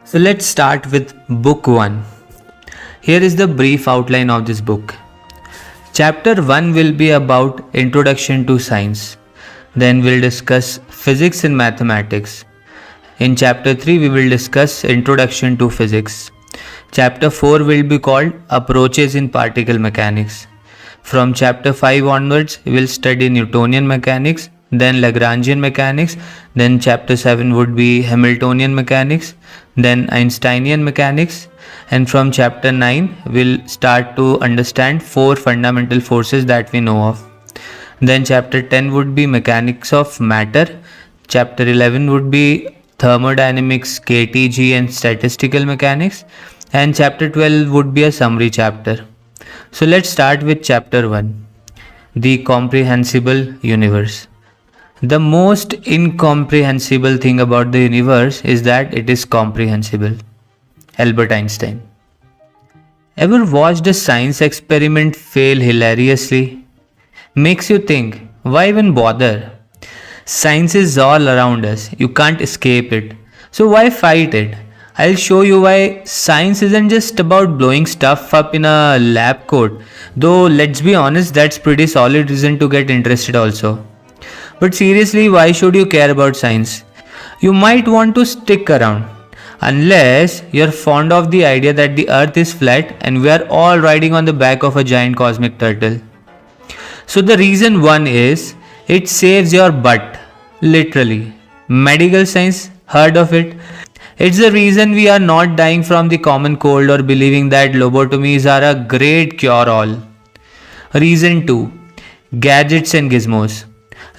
So let's start with Book 1. Here is the brief outline of this book. Chapter 1 will be about Introduction to Science. Then we'll discuss Physics and Mathematics. In Chapter 3 we will discuss Introduction to Physics. Chapter 4 will be called Approaches in Particle Mechanics. From Chapter 5 onwards we will study Newtonian mechanics, then Lagrangian mechanics, then Chapter 7 would be Hamiltonian mechanics, then Einsteinian mechanics, and from Chapter 9 we'll start to understand 4 fundamental forces that we know of. Then Chapter 10 would be Mechanics of Matter, Chapter 11 would be Thermodynamics, KTG and Statistical Mechanics, and Chapter 12 would be a summary chapter. So let's start with Chapter 1, The Comprehensible Universe. The most incomprehensible thing about the universe is that it is comprehensible. Albert Einstein. Ever watched a science experiment fail hilariously? Makes you think, why even bother? Science is all around us, you can't escape it. So why fight it? I'll show you why science isn't just about blowing stuff up in a lab coat. Though let's be honest, that's pretty solid reason to get interested also. But seriously, why should you care about science? You might want to stick around. Unless you're fond of the idea that the earth is flat and we are all riding on the back of a giant cosmic turtle. So the reason one is, it saves your butt. Literally. Medical science, heard of it? It's the reason we are not dying from the common cold or believing that lobotomies are a great cure-all. Reason 2. Gadgets and gizmos.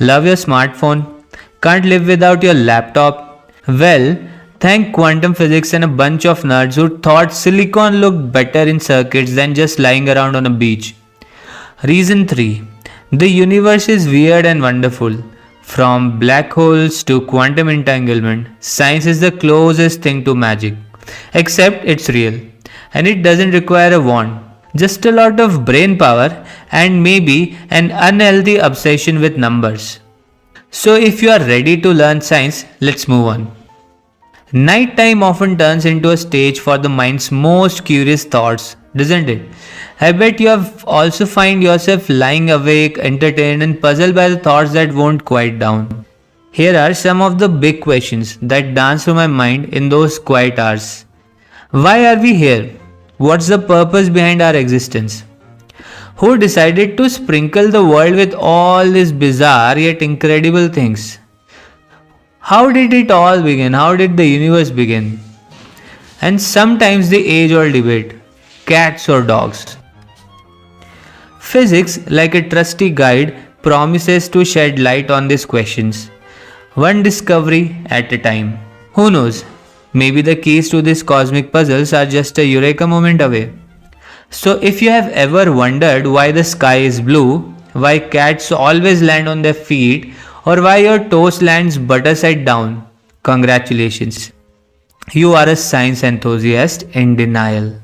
Love your smartphone? Can't live without your laptop? Well, thank quantum physics and a bunch of nerds who thought silicon looked better in circuits than just lying around on a beach. Reason 3. The universe is weird and wonderful. From black holes to quantum entanglement, science is the closest thing to magic. Except it's real. And it doesn't require a wand. Just a lot of brain power and maybe an unhealthy obsession with numbers. So if you are ready to learn science, let's move on. Nighttime often turns into a stage for the mind's most curious thoughts, doesn't it? I bet you have also find yourself lying awake, entertained and puzzled by the thoughts that won't quiet down. Here are some of the big questions that dance through my mind in those quiet hours. Why are we here? What's the purpose behind our existence? Who decided to sprinkle the world with all these bizarre yet incredible things? How did it all begin? How did the universe begin? And sometimes the age-old debate, cats or dogs? Physics, like a trusty guide, promises to shed light on these questions, one discovery at a time. Who knows? Maybe the keys to these cosmic puzzles are just a eureka moment away. So if you have ever wondered why the sky is blue, why cats always land on their feet, or why your toast lands butter side down, congratulations. You are a science enthusiast in denial.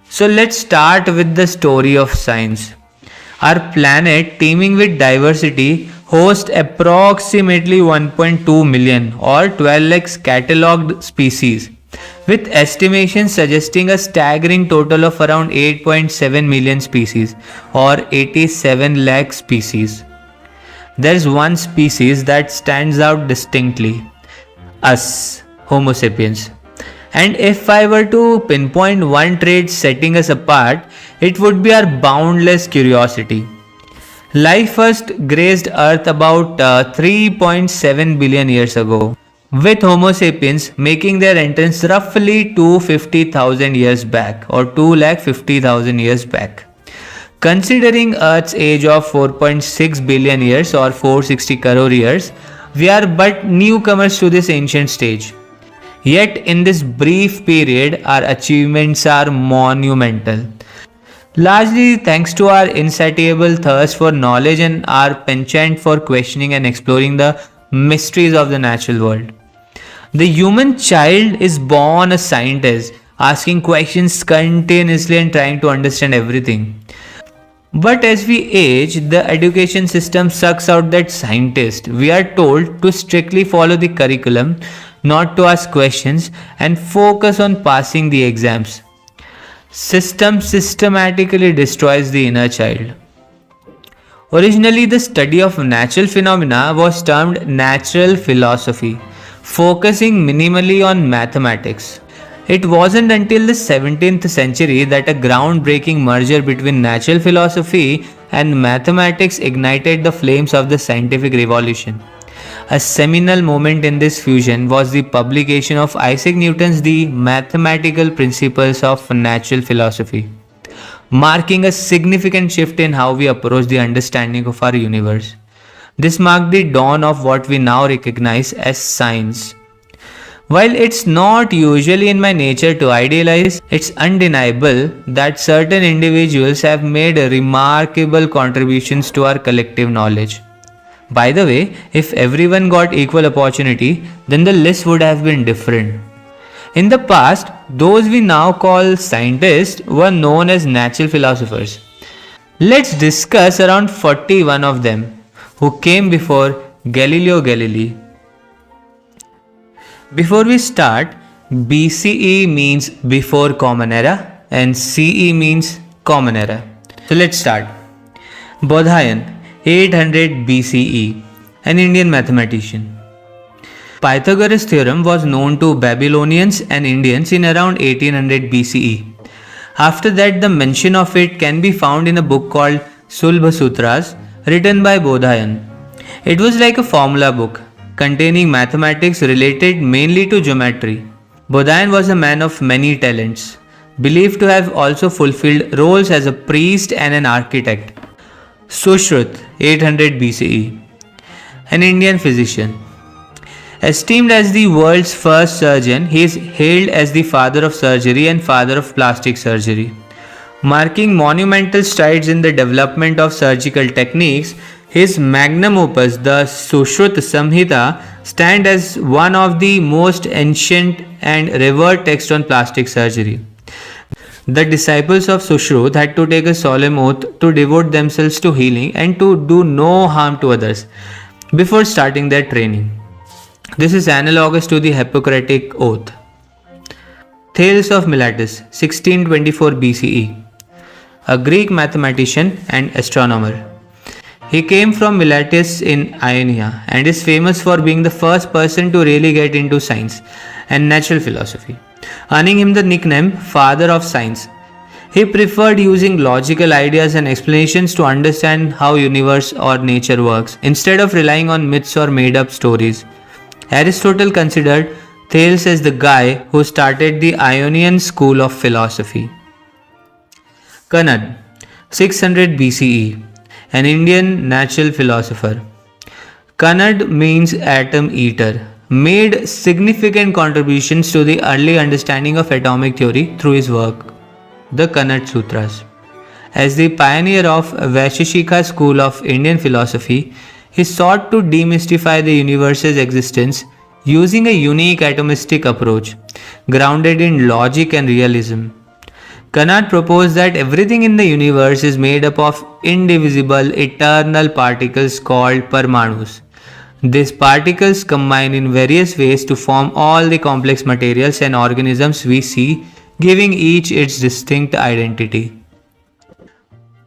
So let's start with the story of science. Our planet, teeming with diversity, hosts approximately 1.2 million or 12 lakhs catalogued species, with estimations suggesting a staggering total of around 8.7 million species or 87 lakh species. There's one species that stands out distinctly, us, Homo sapiens. And if I were to pinpoint one trait setting us apart, it would be our boundless curiosity. Life first graced Earth about 3.7 billion years ago, with Homo sapiens making their entrance roughly 250,000 years back or 250,000 years back. Considering Earth's age of 4.6 billion years or 460 crore years, we are but newcomers to this ancient stage. Yet in this brief period, our achievements are monumental. Largely thanks to our insatiable thirst for knowledge and our penchant for questioning and exploring the mysteries of the natural world. The human child is born a scientist, asking questions continuously and trying to understand everything. But as we age, the education system sucks out that scientist. We are told to strictly follow the curriculum, not to ask questions, and focus on passing the exams. System systematically destroys the inner child. Originally, the study of natural phenomena was termed natural philosophy, focusing minimally on mathematics. It wasn't until the 17th century that a groundbreaking merger between natural philosophy and mathematics ignited the flames of the scientific revolution. A seminal moment in this fusion was the publication of Isaac Newton's The Mathematical Principles of Natural Philosophy, marking a significant shift in how we approach the understanding of our universe. This marked the dawn of what we now recognize as science. While it's not usually in my nature to idealize, it's undeniable that certain individuals have made remarkable contributions to our collective knowledge. By the way, if everyone got equal opportunity, then the list would have been different. In the past, those we now call scientists were known as natural philosophers. Let's discuss around 41 of them who came before Galileo Galilei. Before we start, BCE means before Common Era and CE means Common Era. So let's start. Bodhayan, 800 BCE, an Indian mathematician. Pythagoras' theorem was known to Babylonians and Indians in around 1800 BCE. After that, the mention of it can be found in a book called Sulbha Sutras, written by Bodhayan. It was like a formula book, containing mathematics related mainly to geometry. Bodhayan was a man of many talents, believed to have also fulfilled roles as a priest and an architect. Sushrut, 800 BCE, an Indian physician. Esteemed as the world's first surgeon, he is hailed as the father of surgery and father of plastic surgery. Marking monumental strides in the development of surgical techniques, his magnum opus, the Sushrut Samhita, stands as one of the most ancient and revered texts on plastic surgery. The disciples of Sushrut had to take a solemn oath to devote themselves to healing and to do no harm to others before starting their training. This is analogous to the Hippocratic Oath. Thales of Miletus, 1624 BCE, a Greek mathematician and astronomer. He came from Miletus in Ionia and is famous for being the first person to really get into science and natural philosophy, earning him the nickname Father of Science. He preferred using logical ideas and explanations to understand how universe or nature works, instead of relying on myths or made-up stories. Aristotle considered Thales as the guy who started the Ionian school of philosophy. Kanad, 600 BCE, an Indian natural philosopher. Kanad means atom eater, made significant contributions to the early understanding of atomic theory through his work, the Kanad Sutras. As the pioneer of Vaisheshika school of Indian philosophy, he sought to demystify the universe's existence using a unique atomistic approach, grounded in logic and realism. Kanad proposed that everything in the universe is made up of indivisible, eternal particles called Parmanus. These particles combine in various ways to form all the complex materials and organisms we see, giving each its distinct identity.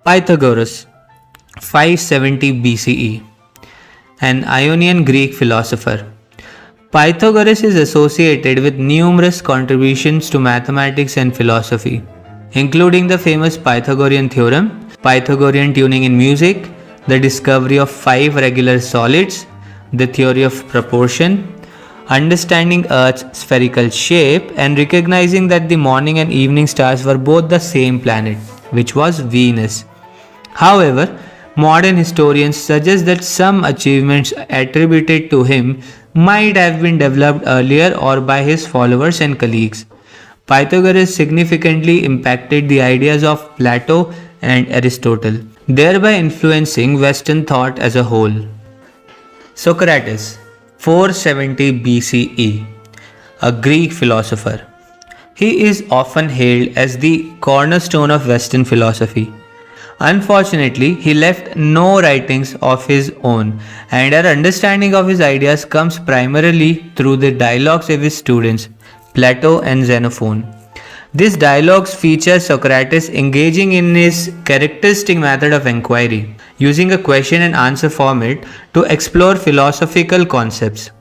Pythagoras, 570 BCE, an Ionian Greek philosopher. Pythagoras is associated with numerous contributions to mathematics and philosophy, including the famous Pythagorean theorem, Pythagorean tuning in music, the discovery of 5 regular solids, the theory of proportion, understanding Earth's spherical shape, and recognizing that the morning and evening stars were both the same planet, which was Venus. However, modern historians suggest that some achievements attributed to him might have been developed earlier or by his followers and colleagues. Pythagoras significantly impacted the ideas of Plato and Aristotle, thereby influencing Western thought as a whole. Socrates, 470 BCE, a Greek philosopher. He is often hailed as the cornerstone of Western philosophy. Unfortunately, he left no writings of his own, and our understanding of his ideas comes primarily through the dialogues of his students, Plato and Xenophon. These dialogues feature Socrates engaging in his characteristic method of inquiry, using a question and answer format to explore philosophical concepts.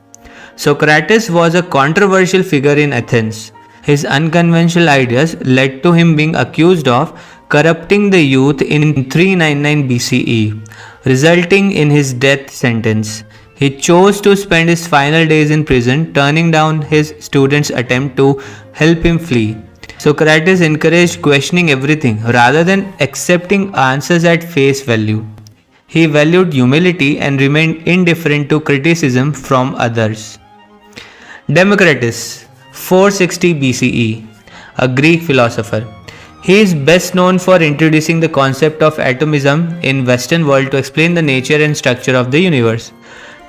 Socrates was a controversial figure in Athens. His unconventional ideas led to him being accused of corrupting the youth in 399 BCE, resulting in his death sentence. He chose to spend his final days in prison, turning down his students' attempt to help him flee. Socrates encouraged questioning everything rather than accepting answers at face value. He valued humility and remained indifferent to criticism from others. Democritus, 460 BCE, a Greek philosopher. He is best known for introducing the concept of atomism in Western world to explain the nature and structure of the universe.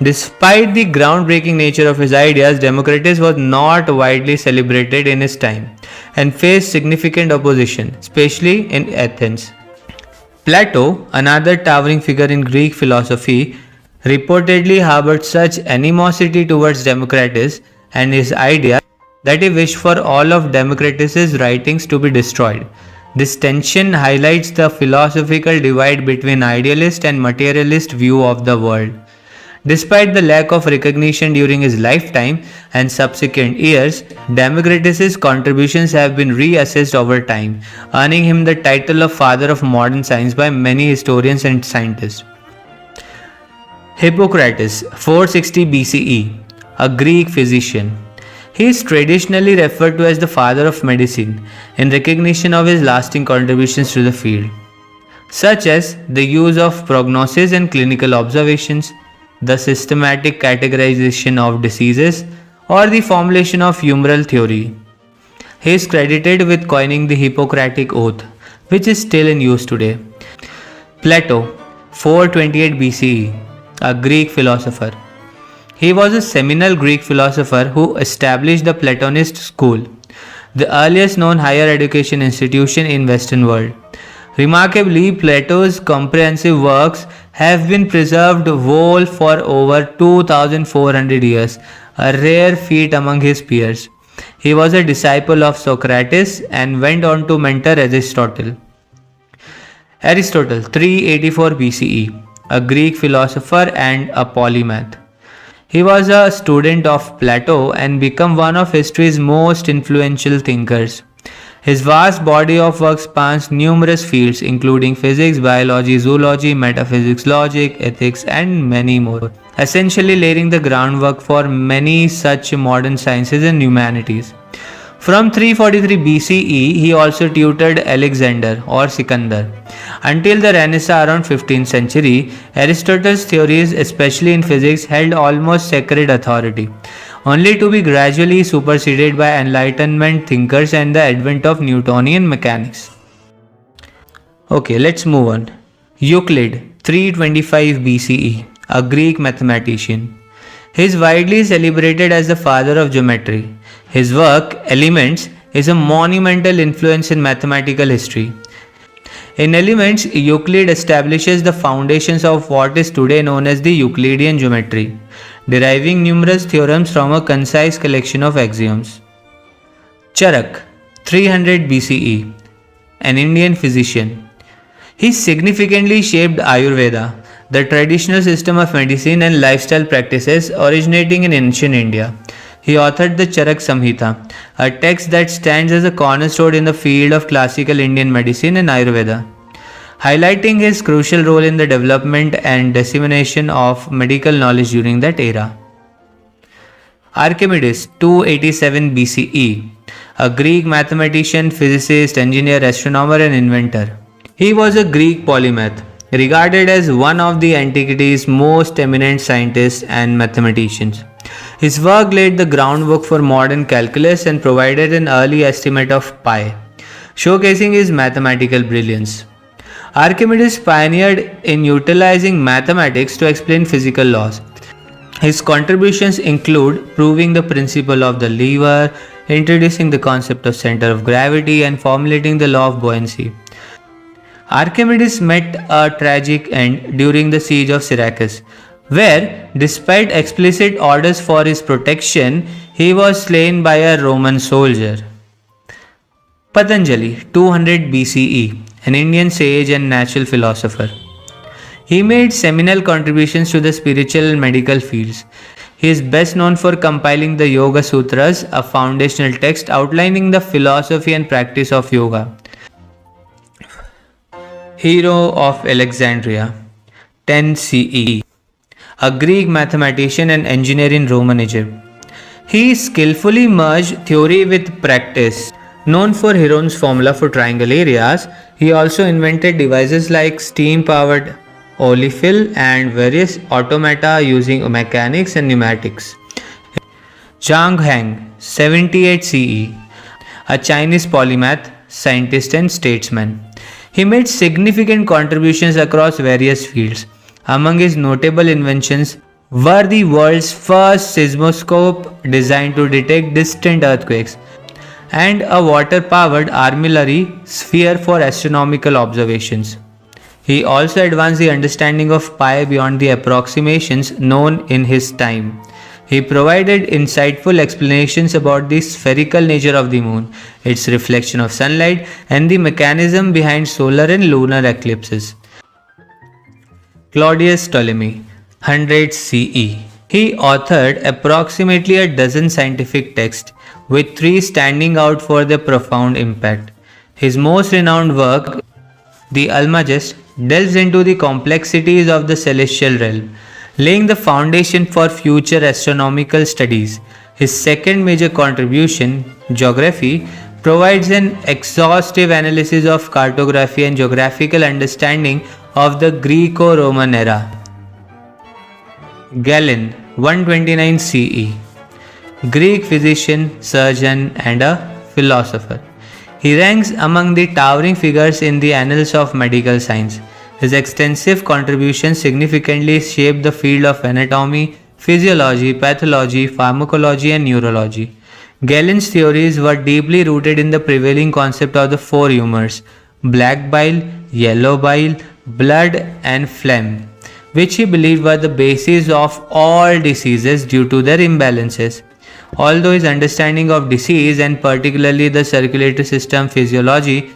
Despite the groundbreaking nature of his ideas, Democritus was not widely celebrated in his time and faced significant opposition, especially in Athens. Plato, another towering figure in Greek philosophy, reportedly harbored such animosity towards Democritus and his ideas that he wished for all of Democritus's writings to be destroyed. This tension highlights the philosophical divide between idealist and materialist view of the world. Despite the lack of recognition during his lifetime and subsequent years, Democritus's contributions have been reassessed over time, earning him the title of Father of Modern Science by many historians and scientists. Hippocrates, 460 BCE, a Greek physician. He is traditionally referred to as the father of medicine in recognition of his lasting contributions to the field, such as the use of prognosis and clinical observations, the systematic categorization of diseases, or the formulation of humoral theory. He is credited with coining the Hippocratic Oath, which is still in use today. Plato, 428 BCE, a Greek philosopher. He was a seminal Greek philosopher who established the Platonist school, the earliest known higher education institution in Western world. Remarkably, Plato's comprehensive works have been preserved whole for over 2,400 years, a rare feat among his peers. He was a disciple of Socrates and went on to mentor Aristotle. Aristotle, 384 BCE, a Greek philosopher and a polymath. He was a student of Plato and became one of history's most influential thinkers. His vast body of work spans numerous fields including physics, biology, zoology, metaphysics, logic, ethics, and many more, essentially laying the groundwork for many such modern sciences and humanities. From 343 BCE, he also tutored Alexander or Sikandar. Until the Renaissance around 15th century, Aristotle's theories, especially in physics, held almost sacred authority, only to be gradually superseded by Enlightenment thinkers and the advent of Newtonian mechanics. Okay, let's move on. Euclid, 325 BCE, a Greek mathematician. He is widely celebrated as the father of geometry. His work, Elements, is a monumental influence in mathematical history. In Elements, Euclid establishes the foundations of what is today known as the Euclidean geometry, deriving numerous theorems from a concise collection of axioms. Charak, 300 BCE, an Indian physician. He significantly shaped Ayurveda, the traditional system of medicine and lifestyle practices originating in ancient India. He authored the Charak Samhita, a text that stands as a cornerstone in the field of classical Indian medicine and Ayurveda, highlighting his crucial role in the development and dissemination of medical knowledge during that era. Archimedes, 287 BCE, a Greek mathematician, physicist, engineer, astronomer, and inventor. He was a Greek polymath, regarded as one of the antiquity's most eminent scientists and mathematicians. His work laid the groundwork for modern calculus and provided an early estimate of pi, showcasing his mathematical brilliance. Archimedes pioneered in utilizing mathematics to explain physical laws. His contributions include proving the principle of the lever, introducing the concept of center of gravity, and formulating the law of buoyancy. Archimedes met a tragic end during the siege of Syracuse, where, despite explicit orders for his protection, he was slain by a Roman soldier. Patanjali, 200 BCE, an Indian sage and natural philosopher. He made seminal contributions to the spiritual and medical fields. He is best known for compiling the Yoga Sutras, a foundational text outlining the philosophy and practice of yoga. Hero of Alexandria, 10 CE, a Greek mathematician and engineer in Roman Egypt. He skillfully merged theory with practice. Known for Heron's formula for triangle areas, he also invented devices like steam-powered oleofill and various automata using mechanics and pneumatics. Zhang Heng, 78 CE, a Chinese polymath, scientist and statesman. He made significant contributions across various fields. Among his notable inventions were the world's first seismoscope designed to detect distant earthquakes and a water-powered armillary sphere for astronomical observations. He also advanced the understanding of pi beyond the approximations known in his time. He provided insightful explanations about the spherical nature of the moon, its reflection of sunlight, and the mechanism behind solar and lunar eclipses. Claudius Ptolemy, 100 CE. He authored approximately a dozen scientific texts, with 3 standing out for their profound impact. His most renowned work, the Almagest, delves into the complexities of the celestial realm, laying the foundation for future astronomical studies. His second major contribution, Geography, provides an exhaustive analysis of cartography and geographical understanding of the Greco-Roman era. Galen, 129 CE, Greek physician, surgeon, and a philosopher. He ranks among the towering figures in the annals of medical science. His extensive contributions significantly shaped the field of anatomy, physiology, pathology, pharmacology, and neurology. Galen's theories were deeply rooted in the prevailing concept of the 4 humors: black bile, yellow bile, blood, and phlegm, which he believed were the basis of all diseases due to their imbalances. Although his understanding of disease and particularly the circulatory system physiology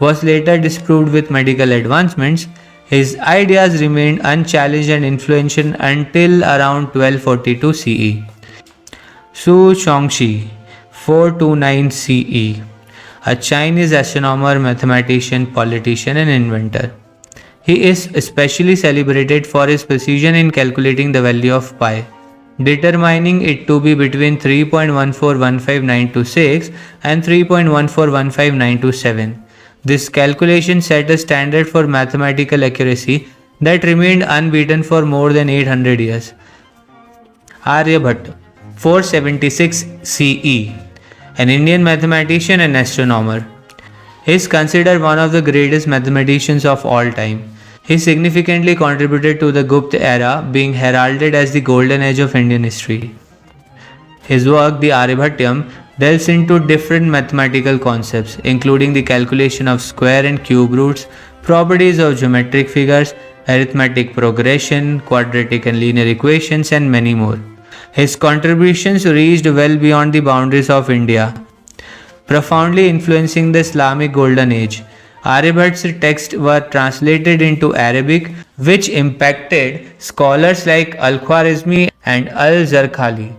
was later disproved with medical advancements, his ideas remained unchallenged and influential until around 1242 CE. Su Chongxi, 429 CE, a Chinese astronomer, mathematician, politician, and inventor. He is especially celebrated for his precision in calculating the value of pi, determining it to be between 3.1415926 and 3.1415927. This calculation set a standard for mathematical accuracy that remained unbeaten for more than 800 years. Aryabhatta, 476 CE, an Indian mathematician and astronomer. He is considered one of the greatest mathematicians of all time. He significantly contributed to the Gupta era, being heralded as the golden age of Indian history. His work, the Aryabhattam, delves into different mathematical concepts, including the calculation of square and cube roots, properties of geometric figures, arithmetic progression, quadratic and linear equations, and many more. His contributions reached well beyond the boundaries of India, profoundly influencing the Islamic Golden Age. Aryabhat's texts were translated into Arabic, which impacted scholars like Al-Khwarizmi and Al-Zarqali.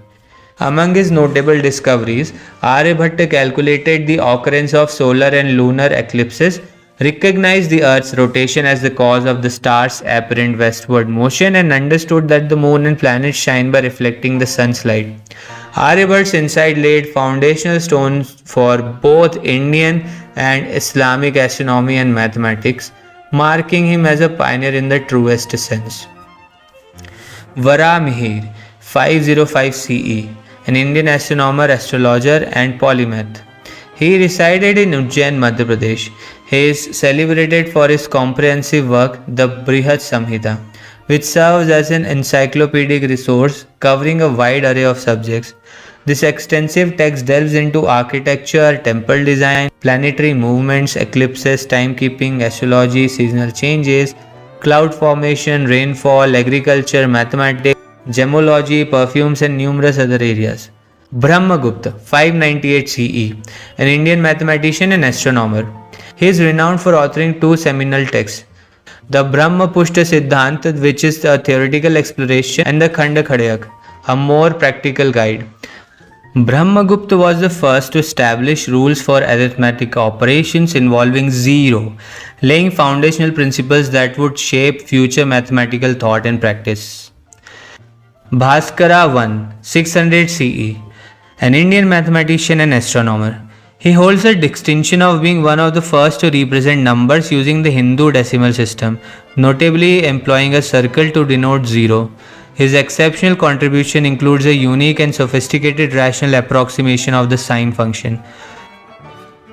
Among his notable discoveries, Aryabhatta calculated the occurrence of solar and lunar eclipses, recognized the Earth's rotation as the cause of the star's apparent westward motion, and understood that the moon and planets shine by reflecting the sun's light. Aryabhat's insight laid foundational stones for both Indian and Islamic astronomy and mathematics, marking him as a pioneer in the truest sense. Varamihir, 505 CE, an Indian astronomer, astrologer, and polymath. He resided in Ujjain, Madhya Pradesh. He is celebrated for his comprehensive work, the Brihat Samhita, which serves as an encyclopedic resource covering a wide array of subjects. This extensive text delves into architecture, temple design, planetary movements, eclipses, timekeeping, astrology, seasonal changes, cloud formation, rainfall, agriculture, mathematics, gemology, perfumes, and numerous other areas. Brahmagupta, 598 CE, an Indian mathematician and astronomer. He is renowned for authoring two seminal texts, the Brahmapushta Siddhanta, which is a theoretical exploration, and the Khanda Khadak, a more practical guide. Brahmagupta was the first to establish rules for arithmetic operations involving zero, laying foundational principles that would shape future mathematical thought and practice. Bhaskara 1, 600 CE, an Indian mathematician and astronomer. He holds the distinction of being one of the first to represent numbers using the Hindu decimal system, notably employing a circle to denote zero. His exceptional contribution includes a unique and sophisticated rational approximation of the sine function.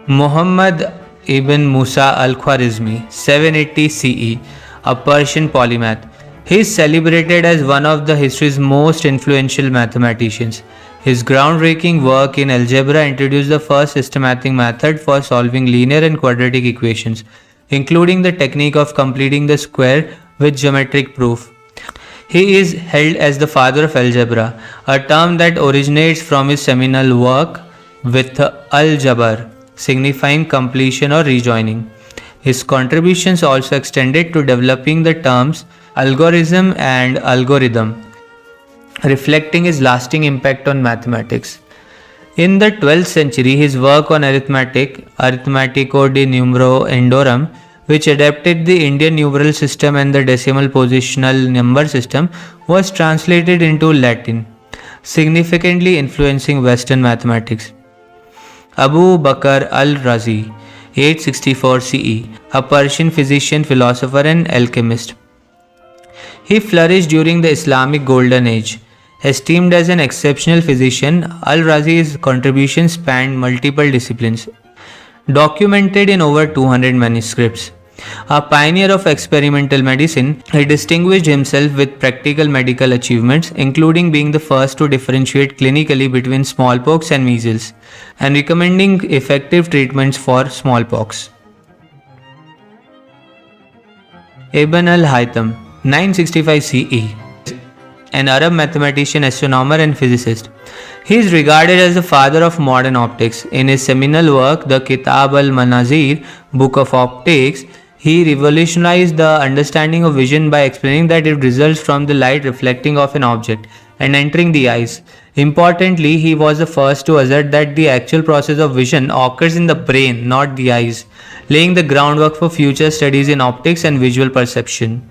Muhammad ibn Musa al-Khwarizmi, 780 CE, a Persian polymath. He is celebrated as one of the history's most influential mathematicians. His groundbreaking work in algebra introduced the first systematic method for solving linear and quadratic equations, including the technique of completing the square with geometric proof. He is held as the father of algebra, a term that originates from his seminal work with al-Jabr, signifying completion or rejoining. His contributions also extended to developing the terms algorithm and algorithm, reflecting his lasting impact on mathematics. In the 12th century, his work on arithmetic, Arithmetico de Numero Indorum, which adapted the Indian numeral system and the decimal positional number system, was translated into Latin, significantly influencing Western mathematics. Abu Bakr al-Razi, 864 CE, a Persian physician, philosopher, and alchemist. He flourished during the Islamic Golden Age. Esteemed as an exceptional physician, al-Razi's contributions spanned multiple disciplines, documented in over 200 manuscripts. A pioneer of experimental medicine, he distinguished himself with practical medical achievements, including being the first to differentiate clinically between smallpox and measles, and recommending effective treatments for smallpox. Ibn al-Haytham, 965 CE, an Arab mathematician, astronomer, and physicist. He is regarded as the father of modern optics. In his seminal work, the Kitab al-Manazir, Book of Optics, he revolutionized the understanding of vision by explaining that it results from the light reflecting off an object and entering the eyes. Importantly, he was the first to assert that the actual process of vision occurs in the brain, not the eyes, laying the groundwork for future studies in optics and visual perception.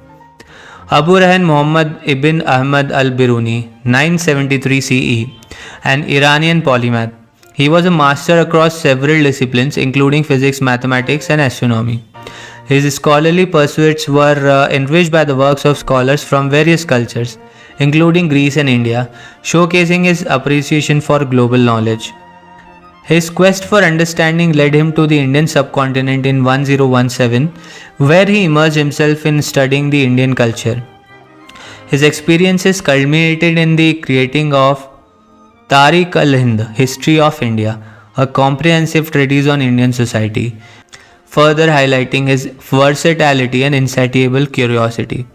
Abu Rayhan Muhammad ibn Ahmad al-Biruni, 973 CE, an Iranian polymath. He was a master across several disciplines including physics, mathematics, and astronomy. His scholarly pursuits were enriched by the works of scholars from various cultures, including Greece and India, showcasing his appreciation for global knowledge. His quest for understanding led him to the Indian subcontinent in 1017, where he immersed himself in studying the Indian culture. His experiences culminated in the creating of Tarikh al-Hind, History of India, a comprehensive treatise on Indian society, further highlighting his versatility and insatiable curiosity.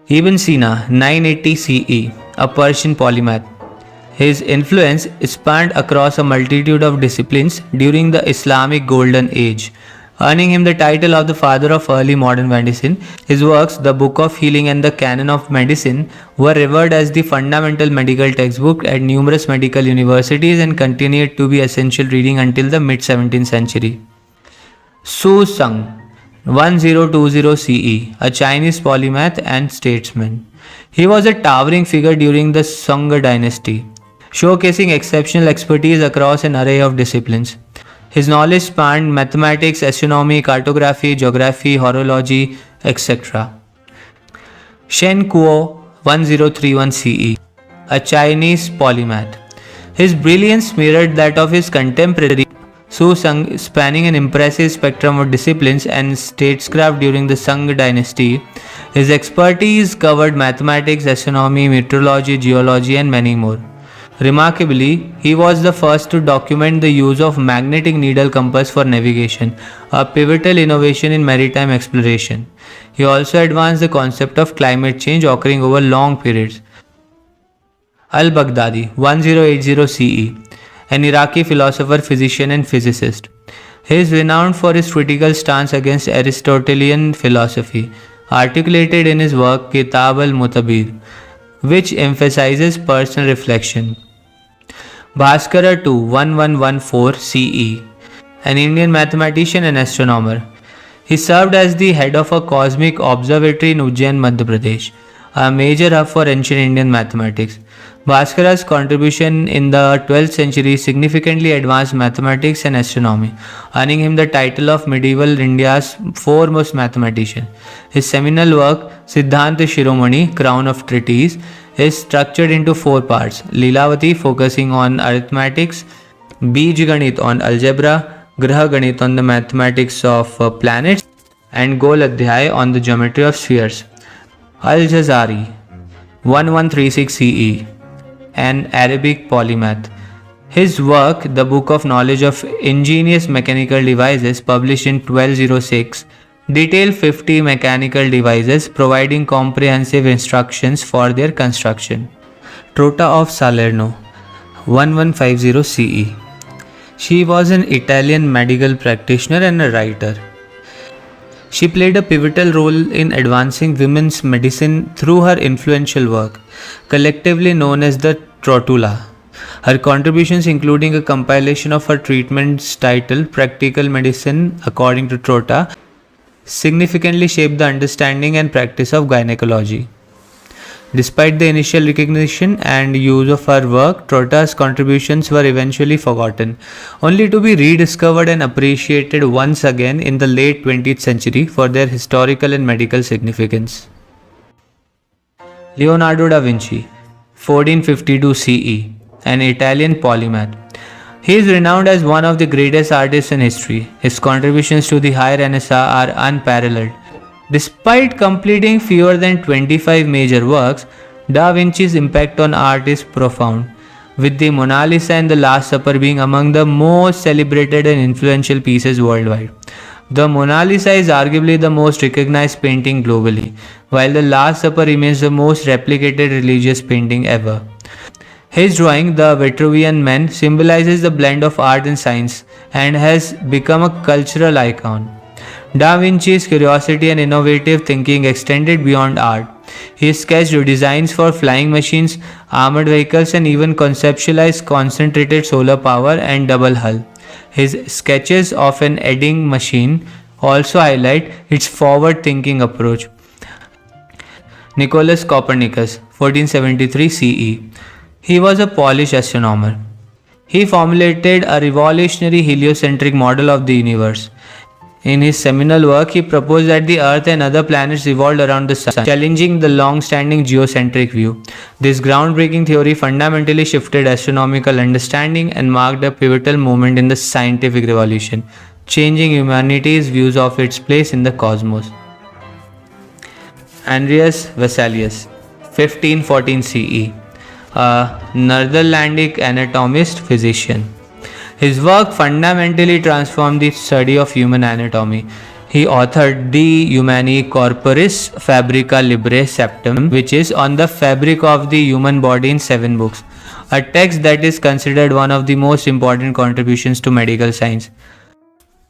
Ibn Sina, 980 CE, a Persian polymath. His influence spanned across a multitude of disciplines during the Islamic Golden Age, earning him the title of the father of early modern medicine. His works, the Book of Healing and the Canon of Medicine, were revered as the fundamental medical textbook at numerous medical universities and continued to be essential reading until the mid-17th century. Su Sung, 1020 CE, a Chinese polymath and statesman. He was a towering figure during the Song dynasty, showcasing exceptional expertise across an array of disciplines. His knowledge spanned mathematics, astronomy, cartography, geography, horology, etc. Shen Kuo, 1031 CE, a Chinese polymath. His brilliance mirrored that of his contemporary Su Sung, spanning an impressive spectrum of disciplines and statecraft during the Song dynasty. His expertise covered mathematics, astronomy, meteorology, geology, and many more. Remarkably, he was the first to document the use of magnetic needle compass for navigation, a pivotal innovation in maritime exploration. He also advanced the concept of climate change occurring over long periods. Al-Baghdadi, 1080 CE, an Iraqi philosopher, physician and physicist. He is renowned for his critical stance against Aristotelian philosophy, articulated in his work Kitab al-Mutabir, which emphasizes personal reflection. Bhaskara II, 1114 CE, an Indian mathematician and astronomer. He served as the head of a cosmic observatory in Ujjain, Madhya Pradesh, a major hub for ancient Indian mathematics. Bhaskara's contribution in the 12th century significantly advanced mathematics and astronomy, earning him the title of medieval India's foremost mathematician. His seminal work, Siddhanta Shiromani, Crown of Treatise, is structured into 4 parts: Lilavati focusing on arithmetics, Bij Ganit on algebra, Graha Ganit on the mathematics of planets, and Gol Adhyay on the geometry of spheres. Al-Jazari, 1136 CE, an Arabic polymath. His work, The Book of Knowledge of Ingenious Mechanical Devices, published in 1206, detailed 50 mechanical devices, providing comprehensive instructions for their construction. Trota of Salerno, 1150 CE. She was an Italian medical practitioner and a writer. She played a pivotal role in advancing women's medicine through her influential work, collectively known as the Trotula. Her contributions, including a compilation of her treatments titled Practical Medicine According to Trota, significantly shaped the understanding and practice of gynecology. Despite the initial recognition and use of her work, Trota's contributions were eventually forgotten, only to be rediscovered and appreciated once again in the late 20th century for their historical and medical significance. Leonardo da Vinci, 1452 CE, an Italian polymath. He is renowned as one of the greatest artists in history. His contributions to the High Renaissance are unparalleled. Despite completing fewer than 25 major works, Da Vinci's impact on art is profound, with the Mona Lisa and the Last Supper being among the most celebrated and influential pieces worldwide. The Mona Lisa is arguably the most recognized painting globally, while the Last Supper remains the most replicated religious painting ever. His drawing, The Vitruvian Man, symbolizes the blend of art and science and has become a cultural icon. Da Vinci's curiosity and innovative thinking extended beyond art. He sketched designs for flying machines, armored vehicles, and even conceptualized concentrated solar power and double hull. His sketches of an Edding machine also highlight its forward-thinking approach. Nicolaus Copernicus, 1473 CE. He was a Polish astronomer. He formulated a revolutionary heliocentric model of the universe. In his seminal work, he proposed that the Earth and other planets revolved around the Sun, challenging the long-standing geocentric view. This groundbreaking theory fundamentally shifted astronomical understanding and marked a pivotal moment in the scientific revolution, changing humanity's views of its place in the cosmos. Andreas Vesalius, 1514 CE, a Netherlandic anatomist physician. His work fundamentally transformed the study of human anatomy. He authored De Humani Corporis Fabrica Libre Septum, which is on the fabric of the human body in 7 books, a text that is considered one of the most important contributions to medical science.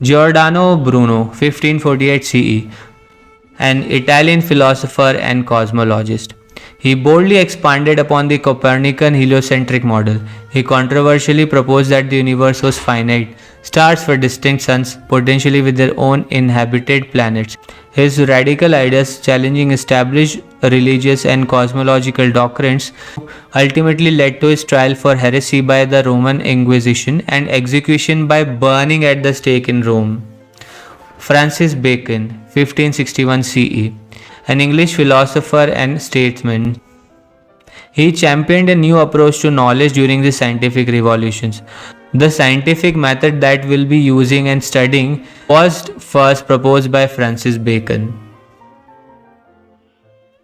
Giordano Bruno, 1548 CE, an Italian philosopher and cosmologist. He boldly expanded upon the Copernican heliocentric model. He controversially proposed that the universe was finite. Stars were distinct suns, potentially with their own inhabited planets. His radical ideas, challenging established religious and cosmological doctrines, ultimately led to his trial for heresy by the Roman Inquisition and execution by burning at the stake in Rome. Francis Bacon, 1561 CE, an English philosopher and statesman. He championed a new approach to knowledge during the scientific revolutions. The scientific method that we'll be using and studying was first proposed by Francis Bacon.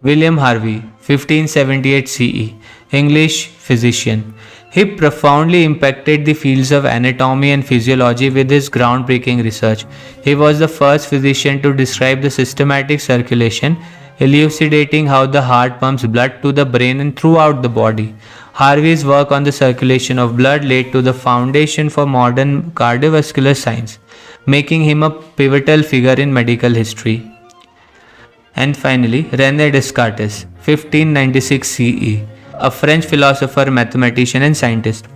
William Harvey, 1578 CE, English physician. He profoundly impacted the fields of anatomy and physiology with his groundbreaking research. He was the first physician to describe the systematic circulation, elucidating how the heart pumps blood to the brain and throughout the body. Harvey's work on the circulation of blood laid to the foundation for modern cardiovascular science, making him a pivotal figure in medical history. And finally, René Descartes, 1596 CE, a French philosopher, mathematician, and scientist.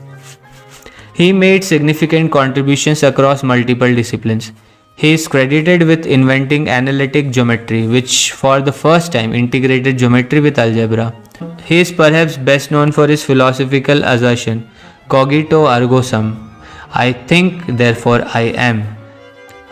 He made significant contributions across multiple disciplines. He is credited with inventing analytic geometry, which for the first time integrated geometry with algebra. He is perhaps best known for his philosophical assertion, cogito ergo sum, I think, therefore I am,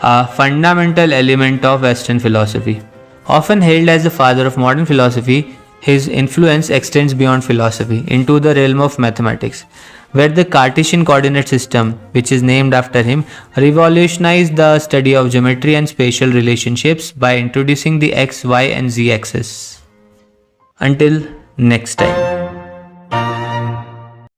a fundamental element of Western philosophy. Often hailed as the father of modern philosophy, his influence extends beyond philosophy into the realm of mathematics, where the Cartesian coordinate system, which is named after him, revolutionized the study of geometry and spatial relationships by introducing the x, y, and z axis. Until next time.